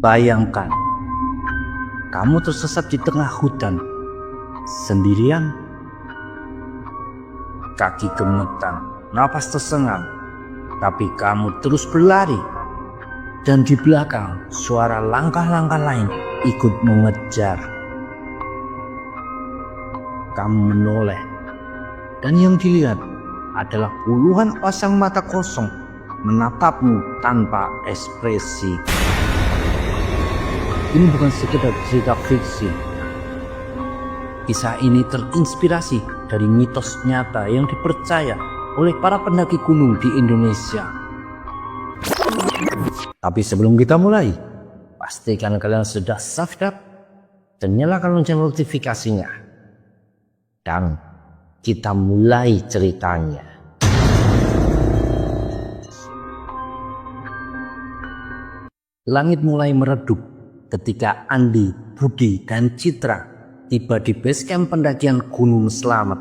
Bayangkan, kamu tersesat di tengah hutan, sendirian. Kaki gemetar, napas tersengal, tapi kamu terus berlari. Dan di belakang, suara langkah-langkah lain ikut mengejar. Kamu menoleh, dan yang dilihat adalah puluhan pasang mata kosong menatapmu tanpa ekspresi. Ini bukan sekedar cerita fiksi. Kisah ini terinspirasi dari mitos nyata yang dipercaya oleh para pendaki gunung di Indonesia. Tapi sebelum kita mulai, pastikan kalian sudah subscribe dan nyalakan lonceng notifikasinya. Dan kita mulai ceritanya. Langit mulai meredup ketika Andi, Budi, dan Citra tiba di base camp pendakian Gunung Slamet.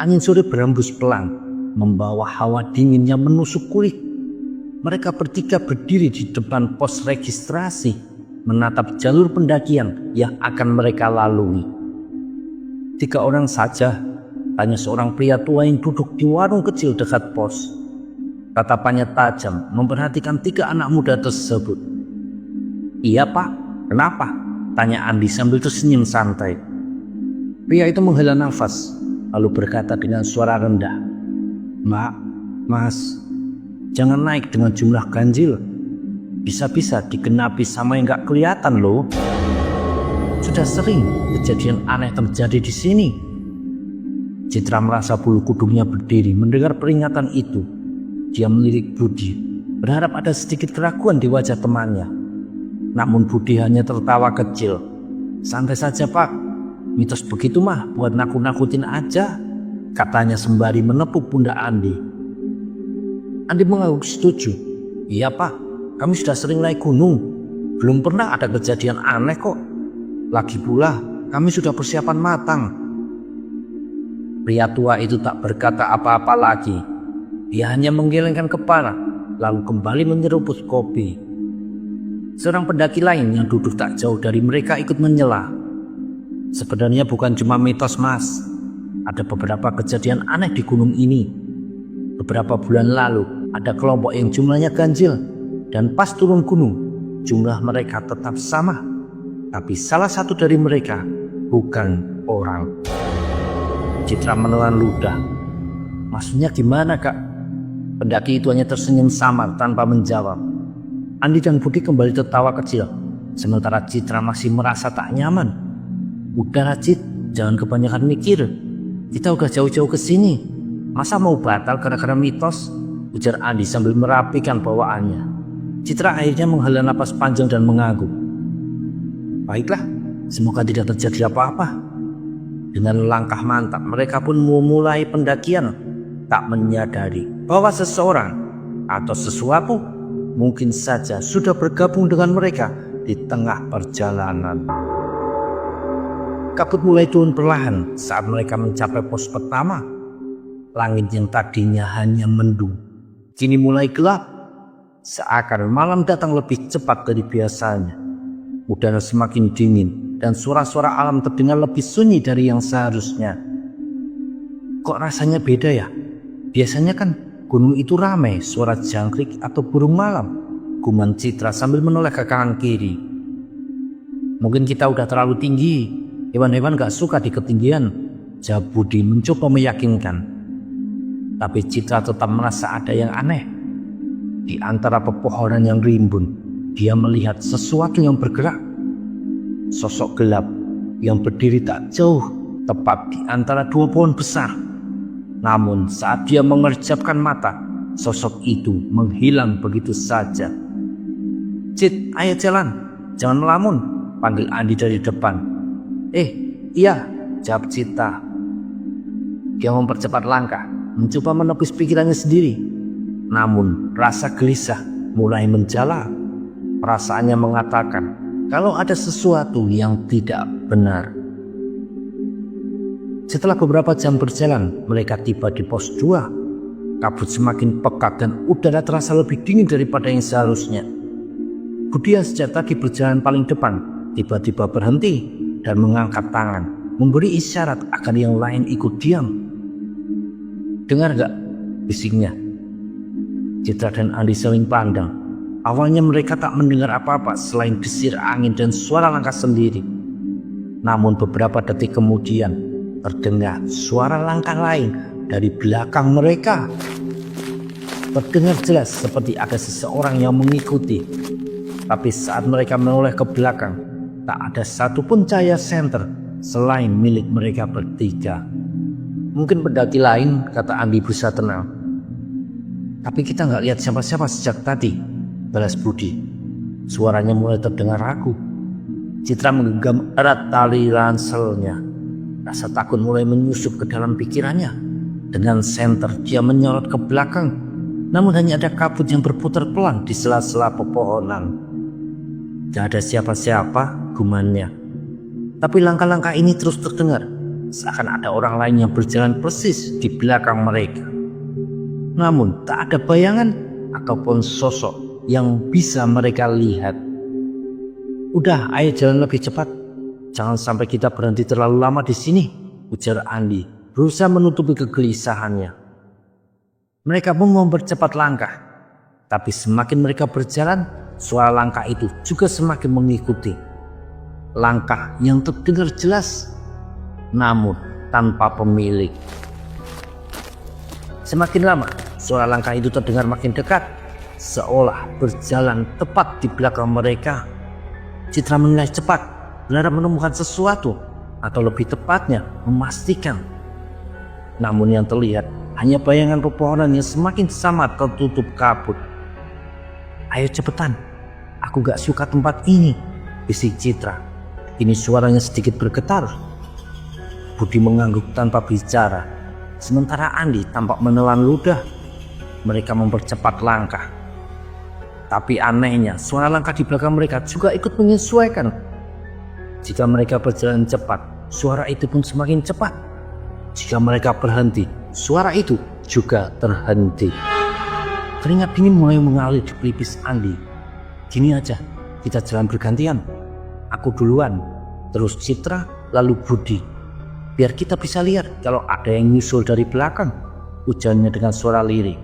Angin sore berembus pelan, membawa hawa dingin yang menusuk kulit. Mereka bertiga berdiri di depan pos registrasi, menatap jalur pendakian yang akan mereka lalui. 3 orang saja, tanya seorang pria tua yang duduk di warung kecil dekat pos. Tatapannya tajam memperhatikan 3 anak muda tersebut. "Iya pak, kenapa?" tanya Andi sambil tersenyum santai. Pria itu menghela nafas, lalu berkata dengan suara rendah, "Mbak, mas, jangan naik dengan jumlah ganjil. Bisa-bisa digenapi sama yang gak kelihatan loh. Sudah sering kejadian aneh terjadi di sini." Citra merasa bulu kudungnya berdiri mendengar peringatan itu. Dia melirik Budi, berharap ada sedikit keraguan di wajah temannya. Namun Budi hanya tertawa kecil. "Santai saja pak, mitos begitu mah buat nakut-nakutin aja," katanya sembari menepuk pundak Andi. Andi mengangguk setuju. "Iya pak, kami sudah sering naik gunung. Belum pernah ada kejadian aneh kok. Lagi pula kami sudah persiapan matang." Pria tua itu tak berkata apa-apa lagi. Dia hanya menggelengkan kepala, lalu kembali menyeruput kopi. Seorang pendaki lain yang duduk tak jauh dari mereka ikut menyela. "Sebenarnya bukan cuma mitos mas. Ada beberapa kejadian aneh di gunung ini. Beberapa bulan lalu ada kelompok yang jumlahnya ganjil. Dan pas turun gunung, jumlah mereka tetap sama. Tapi salah satu dari mereka bukan orang." Citra menelan ludah. "Maksudnya gimana kak?" Pendaki itu hanya tersenyum samar tanpa menjawab. Andi dan Budi kembali tertawa kecil, sementara Citra masih merasa tak nyaman. "Udah Cit, jangan kebanyakan mikir. Kita udah jauh-jauh ke sini. Masa mau batal gara-gara mitos?" ujar Andi sambil merapikan bawaannya. Citra akhirnya menghela napas panjang dan mengangguk. "Baiklah, semoga tidak terjadi apa-apa." Dengan langkah mantap mereka pun memulai pendakian, tak menyadari bahwa seseorang atau sesuatu mungkin saja sudah bergabung dengan mereka di tengah perjalanan. Kabut mulai turun perlahan saat mereka mencapai pos pertama. Langit yang tadinya hanya mendung kini mulai gelap, seakan malam datang lebih cepat dari biasanya. Udara semakin dingin dan suara-suara alam terdengar lebih sunyi dari yang seharusnya. "Kok rasanya beda ya? Biasanya kan gunung itu ramai suara jangkrik atau burung malam," gumam Citra sambil menoleh ke kanan kiri. "Mungkin kita udah terlalu tinggi. Hewan-hewan gak suka di ketinggian," jawab Budi mencoba meyakinkan. Tapi Citra tetap merasa ada yang aneh. Di antara pepohonan yang rimbun, dia melihat sesuatu yang bergerak. Sosok gelap yang berdiri tak jauh, tepat di antara 2 pohon besar. Namun saat dia mengerjapkan mata, sosok itu menghilang begitu saja. "Cit, ayo jalan, jangan melamun," panggil Andi dari depan. Iya," jawab Citra. Dia mempercepat langkah, mencoba menepis pikirannya sendiri. Namun rasa gelisah mulai menjala. Perasaannya mengatakan kalau ada sesuatu yang tidak benar. Setelah beberapa jam berjalan, mereka tiba di pos 2. Kabut semakin pekat dan udara terasa lebih dingin daripada yang seharusnya. Budi yang sejak tadi berjalan paling depan tiba-tiba berhenti dan mengangkat tangan, memberi isyarat agar yang lain ikut diam. "Dengar gak?" bisiknya. Citra dan Andi saling pandang. Awalnya mereka tak mendengar apa-apa selain desir angin dan suara langkah sendiri. Namun beberapa detik kemudian terdengar suara langkah lain dari belakang mereka. Terdengar jelas seperti ada seseorang yang mengikuti. Tapi saat mereka menoleh ke belakang, tak ada satupun cahaya senter selain milik mereka bertiga. "Mungkin pendaki lain," kata Andi berusaha tenang. "Tapi kita nggak lihat siapa-siapa sejak tadi," balas Budi. Suaranya mulai terdengar ragu. Citra menggenggam erat tali ranselnya. Rasa takut mulai menyusup ke dalam pikirannya. Dengan senter dia menyorot ke belakang, namun hanya ada kabut yang berputar pelan di sela-sela pepohonan. Gak ada siapa-siapa, gumannya. Tapi langkah-langkah ini terus terdengar, seakan ada orang lain yang berjalan persis di belakang mereka. Namun tak ada bayangan ataupun sosok yang bisa mereka lihat. "Udah, ayo jalan lebih cepat. Jangan sampai kita berhenti terlalu lama di sini," ujar Andi, berusaha menutupi kegelisahannya. Mereka pun mempercepat langkah, tapi semakin mereka berjalan, suara langkah itu juga semakin mengikuti. Langkah yang terdengar jelas, namun tanpa pemilik. Semakin lama, suara langkah itu terdengar makin dekat, seolah berjalan tepat di belakang mereka. Citra menilai cepat, berharap menemukan sesuatu, atau lebih tepatnya memastikan. Namun yang terlihat hanya bayangan pepohonan yang semakin samar tertutup kabut. "Ayo cepetan, aku gak suka tempat ini," bisik Citra. Kini suaranya sedikit bergetar. Budi mengangguk tanpa bicara, sementara Andi tampak menelan ludah. Mereka mempercepat langkah. Tapi anehnya, suara langkah di belakang mereka juga ikut menyesuaikan. Jika mereka berjalan cepat, suara itu pun semakin cepat. Jika mereka berhenti, suara itu juga terhenti. Keringat dingin mulai mengalir di pelipis Andi. "Gini aja, kita jalan bergantian. Aku duluan, terus Citra, lalu Budi. Biar kita bisa lihat kalau ada yang nyusul dari belakang," ujarnya dengan suara lirik.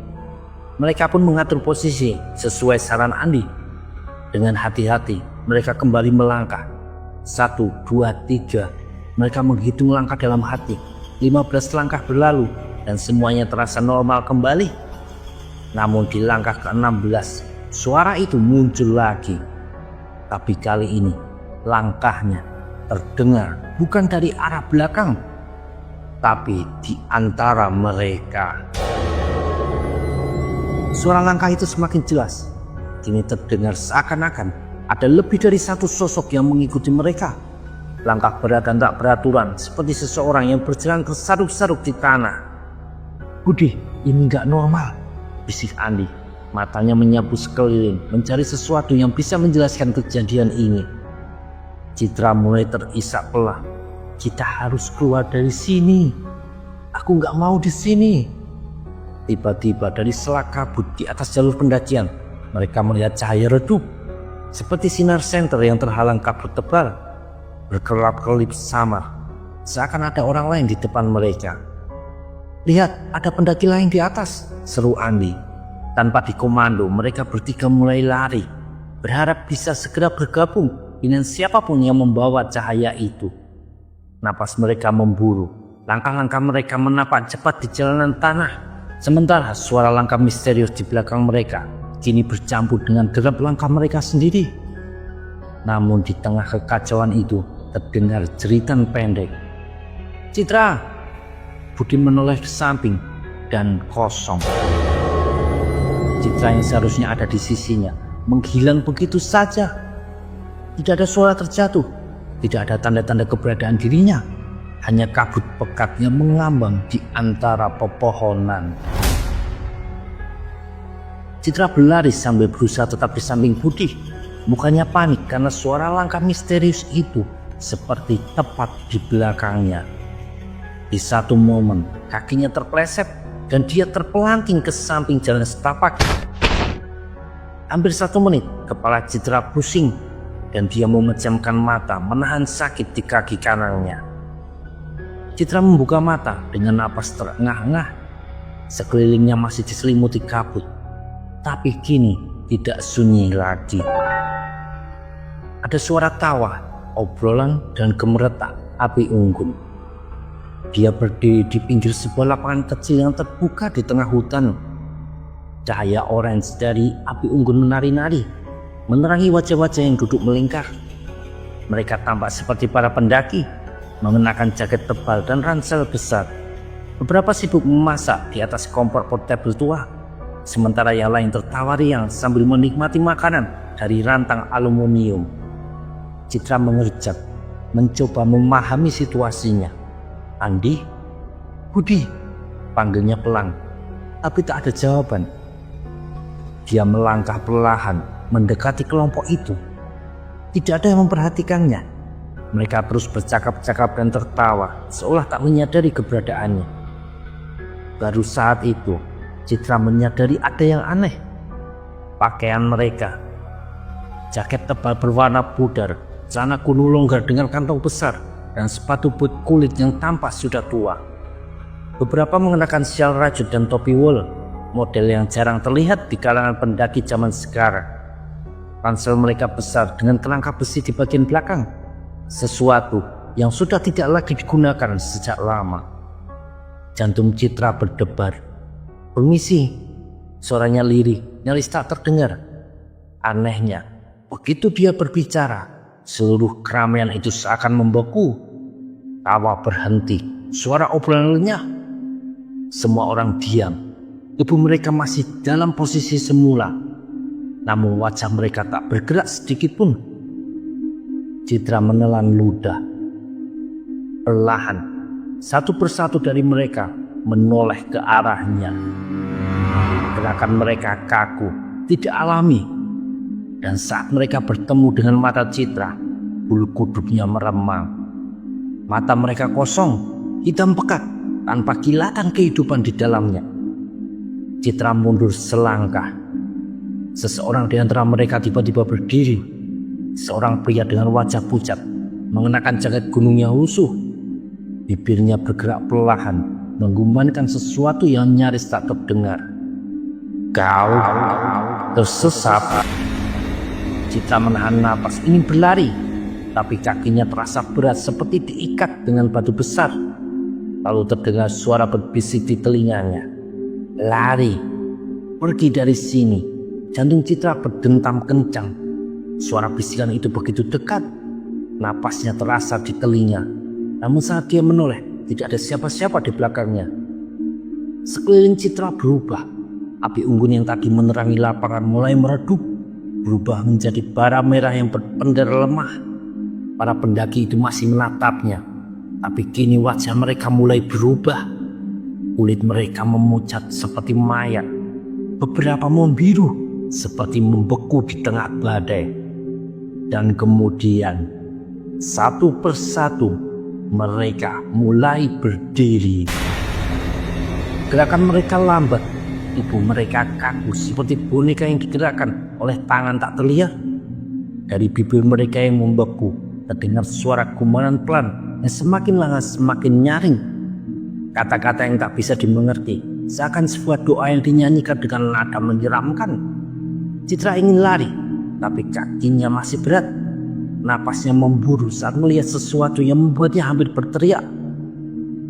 Mereka pun mengatur posisi sesuai saran Andi. Dengan hati-hati, mereka kembali melangkah. 1, 2, 3. Mereka menghitung langkah dalam hati. 15 langkah berlalu dan semuanya terasa normal kembali. Namun di langkah ke-16, suara itu muncul lagi. Tapi kali ini langkahnya terdengar bukan dari arah belakang, tapi di antara mereka. Suara langkah itu semakin jelas. Kini terdengar seakan-akan ada lebih dari satu sosok yang mengikuti mereka. Langkah berat dan tak beraturan, seperti seseorang yang berjalan tersaduk-saduk di tanah. "Budi, ini gak normal," bisik Andi. Matanya menyapu sekeliling, mencari sesuatu yang bisa menjelaskan kejadian ini. Citra mulai terisak pelan. "Kita harus keluar dari sini. Aku gak mau di sini." Tiba-tiba dari sela kabut di atas jalur pendakian, mereka melihat cahaya redup, seperti sinar senter yang terhalang kabut tebal, berkelap-kelip samar, seakan ada orang lain di depan mereka. "Lihat, ada pendaki lain di atas," seru Andi. Tanpa dikomando, mereka bertiga mulai lari, berharap bisa segera bergabung dengan siapapun yang membawa cahaya itu. Napas mereka memburu, langkah-langkah mereka menapak cepat di jalanan tanah. Sementara suara langkah misterius di belakang mereka kini bercampur dengan derap langkah mereka sendiri. Namun di tengah kekacauan itu terdengar jeritan pendek. "Citra!" Budi menoleh ke samping dan kosong. Citra yang seharusnya ada di sisinya menghilang begitu saja. Tidak ada suara terjatuh, tidak ada tanda-tanda keberadaan dirinya. Hanya kabut pekat yang mengambang di antara pepohonan. Citra berlari sambil berusaha tetap di samping Budi. Mukanya panik karena suara langkah misterius itu seperti tepat di belakangnya. Di satu momen, kakinya terpleset dan dia terpelanting ke samping jalan setapak. Hampir 1 menit, kepala Citra pusing dan dia memejamkan mata menahan sakit di kaki kanannya. Citra membuka mata dengan napas terengah-engah. Sekelilingnya masih diselimuti kabut, tapi kini tidak sunyi lagi. Ada suara tawa, obrolan, dan gemeretak api unggun. Dia berdiri di pinggir sebuah lapangan kecil yang terbuka di tengah hutan. Cahaya orange dari api unggun menari-nari, menerangi wajah-wajah yang duduk melingkar. Mereka tampak seperti para pendaki, mengenakan jaket tebal dan ransel besar. Beberapa sibuk memasak di atas kompor portable tua, sementara yang lain tertawa riang sambil menikmati makanan dari rantang aluminium. Citra mengerjak, mencoba memahami situasinya. "Andi? Budi?" panggilnya pelan, tapi tak ada jawaban. Dia melangkah perlahan mendekati kelompok itu. Tidak ada yang memperhatikannya. Mereka terus bercakap-cakap dan tertawa, seolah tak menyadari keberadaannya. Baru saat itu, Citra menyadari ada yang aneh. Pakaian mereka, jaket tebal berwarna pudar, celana kuno longgar dengan kantong besar, dan sepatu boot kulit yang tampak sudah tua. Beberapa mengenakan syal rajut dan topi wol, model yang jarang terlihat di kalangan pendaki zaman sekarang. Ransel mereka besar dengan kerangka besi di bagian belakang, sesuatu yang sudah tidak lagi digunakan sejak lama. Jantung Citra berdebar. "Permisi," suaranya lirih, nyaris tak terdengar. Anehnya, begitu dia berbicara, seluruh keramaian itu seakan membeku. Tawa berhenti, suara obrolan lenyap. Semua orang diam. Tubuh mereka masih dalam posisi semula, namun wajah mereka tak bergerak sedikit pun. Citra menelan ludah. Perlahan, satu persatu dari mereka menoleh ke arahnya. Gerakan mereka kaku, tidak alami. Dan saat mereka bertemu dengan mata Citra, bulu kuduknya meremang. Mata mereka kosong, hitam pekat, tanpa kilatan kehidupan di dalamnya. Citra mundur selangkah. Seseorang di antara mereka tiba-tiba berdiri. Seorang pria dengan wajah pucat, mengenakan jaket gunung yang lusuh. Bibirnya bergerak perlahan, menggumamkan sesuatu yang nyaris tak terdengar. "Kau tersesat." Citra menahan napas, ingin berlari, tapi kakinya terasa berat seperti diikat dengan batu besar. Lalu terdengar suara berbisik di telinganya. "Lari, pergi dari sini." Jantung Citra berdentam kencang. Suara bisikan itu begitu dekat, napasnya terasa di telinga. Namun saat dia menoleh, tidak ada siapa-siapa di belakangnya. Sekeliling Citra berubah. Api unggun yang tadi menerangi lapangan mulai meredup, berubah menjadi bara merah yang berpendar lemah. Para pendaki itu masih menatapnya, tapi kini wajah mereka mulai berubah. Kulit mereka memucat seperti mayat. Beberapa membiru seperti membeku di tengah badai. Dan kemudian, satu persatu, mereka mulai berdiri. Gerakan mereka lambat, tubuh mereka kaku seperti boneka yang digerakkan oleh tangan tak terlihat. Dari bibir mereka yang membeku, terdengar suara gumanan pelan yang semakin lama semakin nyaring. Kata-kata yang tak bisa dimengerti, seakan sebuah doa yang dinyanyikan dengan nada menyeramkan. Citra ingin lari, tapi kakinya masih berat. Napasnya memburu saat melihat sesuatu yang membuatnya hampir berteriak.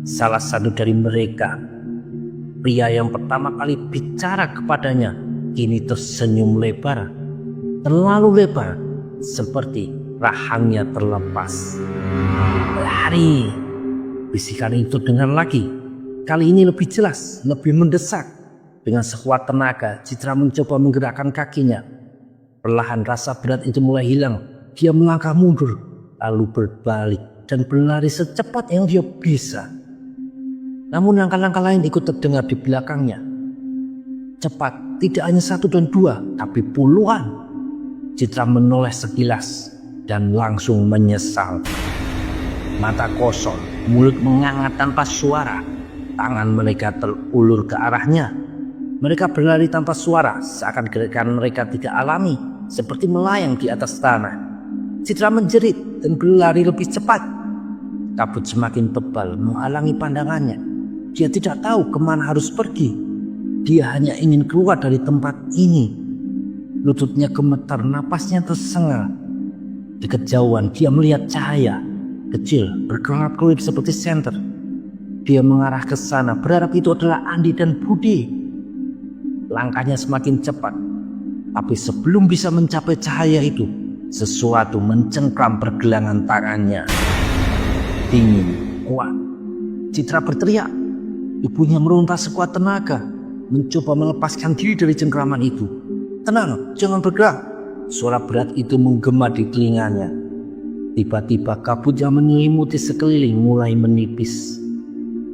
Salah satu dari mereka, pria yang pertama kali bicara kepadanya, kini tersenyum lebar. Terlalu lebar, seperti rahangnya terlepas. "Lari!" Bisikan itu dengar lagi. Kali ini lebih jelas, lebih mendesak. Dengan sekuat tenaga, Citra mencoba menggerakkan kakinya. Perlahan rasa berat itu mulai hilang. Dia melangkah mundur, lalu berbalik dan berlari secepat yang dia bisa. Namun langkah-langkah lain ikut terdengar di belakangnya. Cepat, tidak hanya 1 dan 2, tapi puluhan. Citra menoleh sekilas dan langsung menyesal. Mata kosong, mulut menganga tanpa suara. Tangan mereka terulur ke arahnya. Mereka berlari tanpa suara, seakan gerakan mereka tidak alami, seperti melayang di atas tanah. Citra menjerit dan berlari lebih cepat. Kabut semakin tebal menghalangi pandangannya. Dia tidak tahu kemana harus pergi. Dia hanya ingin keluar dari tempat ini. Lututnya gemetar, napasnya tersengal. Di kejauhan dia melihat cahaya kecil berkelap-kelip seperti senter. Dia mengarah ke sana, berharap itu adalah Andi dan Budi. Langkahnya semakin cepat, tapi sebelum bisa mencapai cahaya itu, sesuatu mencengkram pergelangan tangannya. Dingin, kuat. Citra berteriak. Ibunya meronta sekuat tenaga, mencoba melepaskan diri dari cengkraman itu. "Tenang, jangan bergerak." Suara berat itu menggema di telinganya. Tiba-tiba kabut yang menyelimuti sekeliling mulai menipis.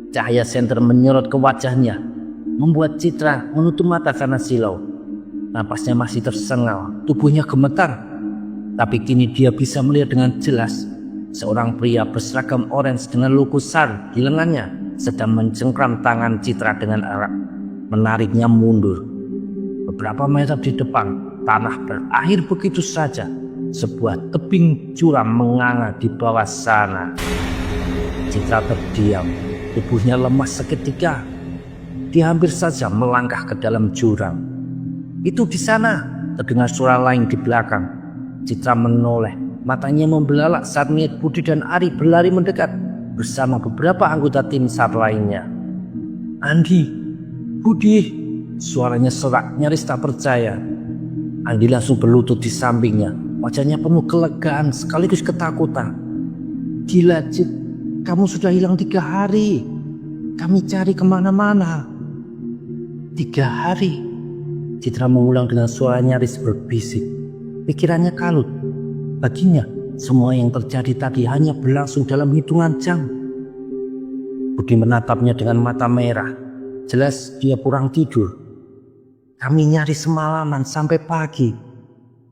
Cahaya senter menyorot ke wajahnya, membuat Citra menutup mata karena silau. Napasnya masih tersengal, tubuhnya gemetar. Tapi kini dia bisa melihat dengan jelas. Seorang pria berseragam orange dengan logo SAR di lengannya sedang mencengkram tangan Citra dengan erat, menariknya mundur. Beberapa meter di depan, tanah berakhir begitu saja. Sebuah tebing curam menganga di bawah sana. Citra terdiam, tubuhnya lemas seketika. Dia hampir saja melangkah ke dalam jurang. "Itu di sana," terdengar suara lain di belakang. Citra menoleh, matanya membelalak saat melihat Budi dan Ari berlari mendekat bersama beberapa anggota tim SAR lainnya. "Andi, Budi," suaranya serak, nyaris tak percaya. Andi langsung berlutut di sampingnya, wajahnya penuh kelegaan sekaligus ketakutan. "Gila, Cit, kamu sudah hilang 3 hari. Kami cari kemana-mana." 3 hari? Citra mengulang dengan suara nyaris berbisik. Pikirannya kalut. Baginya, semua yang terjadi tadi hanya berlangsung dalam hitungan jam. Budi menatapnya dengan mata merah. Jelas dia kurang tidur. "Kami nyari semalaman sampai pagi.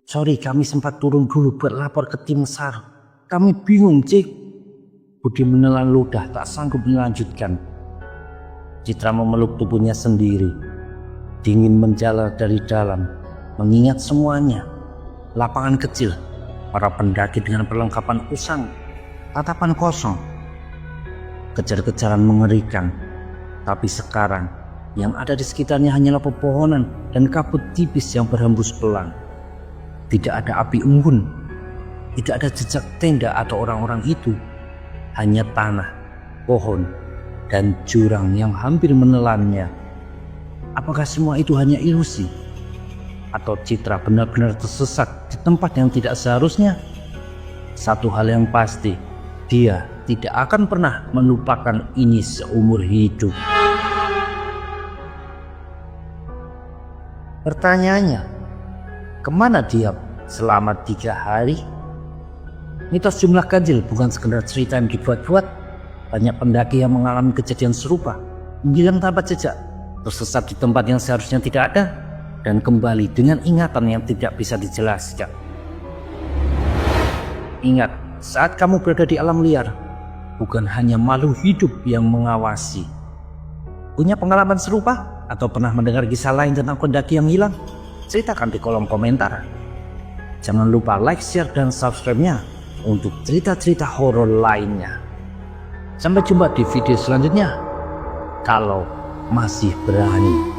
Sorry, kami sempat turun dulu buat lapor ke tim SAR. Kami bingung, Cik." Budi menelan ludah, tak sanggup melanjutkan. Citra memeluk tubuhnya sendiri. Dingin menjalar dari dalam, mengingat semuanya. Lapangan kecil, para pendaki dengan perlengkapan usang, tatapan kosong. Kejar-kejaran mengerikan. Tapi sekarang, yang ada di sekitarnya hanyalah pepohonan dan kabut tipis yang berhembus pelan. Tidak ada api unggun, tidak ada jejak tenda atau orang-orang itu. Hanya tanah, pohon, dan jurang yang hampir menelannya. Apakah semua itu hanya ilusi? Atau Citra benar-benar tersesat di tempat yang tidak seharusnya? Satu hal yang pasti, dia tidak akan pernah melupakan ini seumur hidup. Pertanyaannya, kemana dia selama 3 hari? Mitos jumlah ganjil bukan sekedar cerita yang dibuat-buat. Banyak pendaki yang mengalami kejadian serupa, menghilang tanpa jejak, tersesat di tempat yang seharusnya tidak ada, dan kembali dengan ingatan yang tidak bisa dijelaskan. Ingat, saat kamu berada di alam liar, bukan hanya makhluk hidup yang mengawasi. Punya pengalaman serupa? Atau pernah mendengar kisah lain tentang pendaki yang hilang? Ceritakan di kolom komentar. Jangan lupa like, share, dan subscribe-nya untuk cerita-cerita horor lainnya. Sampai jumpa di video selanjutnya, kalau masih berani.